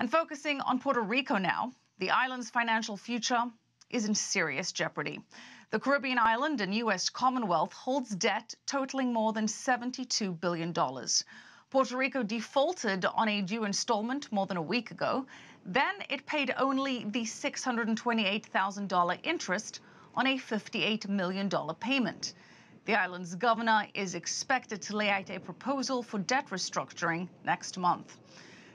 And focusing on Puerto Rico now, the island's financial future is in serious jeopardy. The Caribbean island and U.S. Commonwealth holds debt totaling more than $72 billion. Puerto Rico defaulted on a due installment more than a week ago. Then it paid only the $628,000 interest on a $58 million payment. The island's governor is expected to lay out a proposal for debt restructuring next month.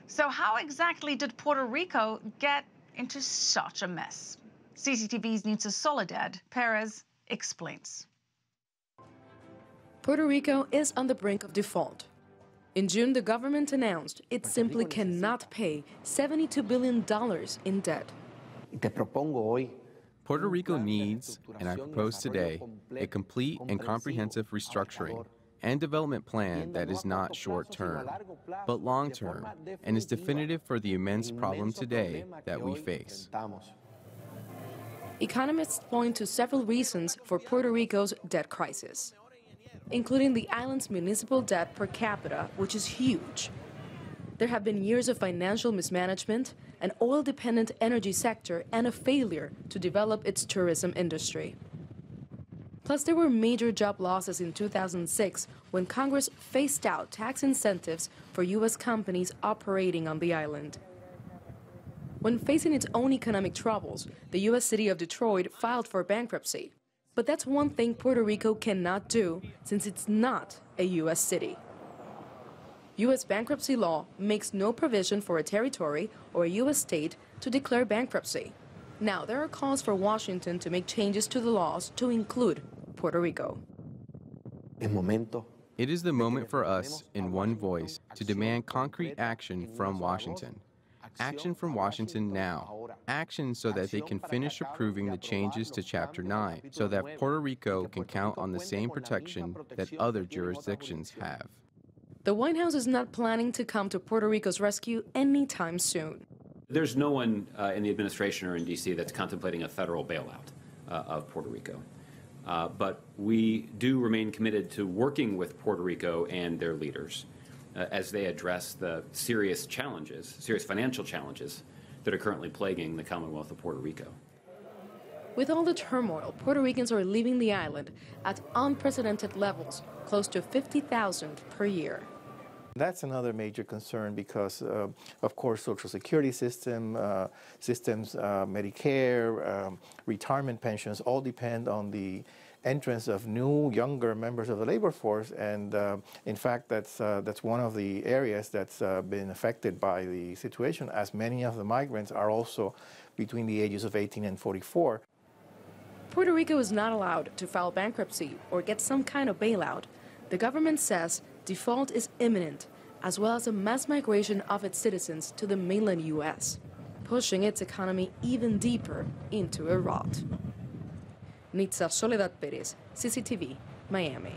So how exactly did Puerto Rico get into such a mess? CCTV's Nitza Soledad Perez explains. Puerto Rico is on the brink of default. In June, the government announced it simply cannot pay $72 billion in debt. Puerto Rico needs, and I propose today, a complete and comprehensive restructuring and development plan that is not short-term, but long-term, and is definitive for the immense problem today that we face. Economists point to several reasons for Puerto Rico's debt crisis, including the island's municipal debt per capita, which is huge. There have been years of financial mismanagement, an oil-dependent energy sector, and a failure to develop its tourism industry. Plus, there were major job losses in 2006 when Congress phased out tax incentives for U.S. companies operating on the island. When facing its own economic troubles, the U.S. city of Detroit filed for bankruptcy. But that's one thing Puerto Rico cannot do, since it's not a U.S. city. U.S. bankruptcy law makes no provision for a territory or a U.S. state to declare bankruptcy. Now, there are calls for Washington to make changes to the laws to include Puerto Rico. It is the moment for us, in one voice, to demand concrete action from Washington. Action from Washington now. Action so that they can finish approving the changes to Chapter 9, so that Puerto Rico can count on the same protection that other jurisdictions have. The White House is not planning to come to Puerto Rico's rescue anytime soon. There's no one in the administration or in D.C. that's contemplating a federal bailout of Puerto Rico. But we do remain committed to working with Puerto Rico and their leaders as they address the serious financial challenges that are currently plaguing the Commonwealth of Puerto Rico. With all the turmoil, Puerto Ricans are leaving the island at unprecedented levels, close to 50,000 per year. That's another major concern because, of course, Social Security systems, Medicare, retirement pensions all depend on the entrance of new, younger members of the labor force, and in fact, that's one of the areas that's been affected by the situation, as many of the migrants are also between the ages of 18 and 44. Puerto Rico is not allowed to file bankruptcy or get some kind of bailout. The government says default is imminent, as well as a mass migration of its citizens to the mainland U.S., pushing its economy even deeper into a rot. Nitza Soledad Perez, CCTV, Miami.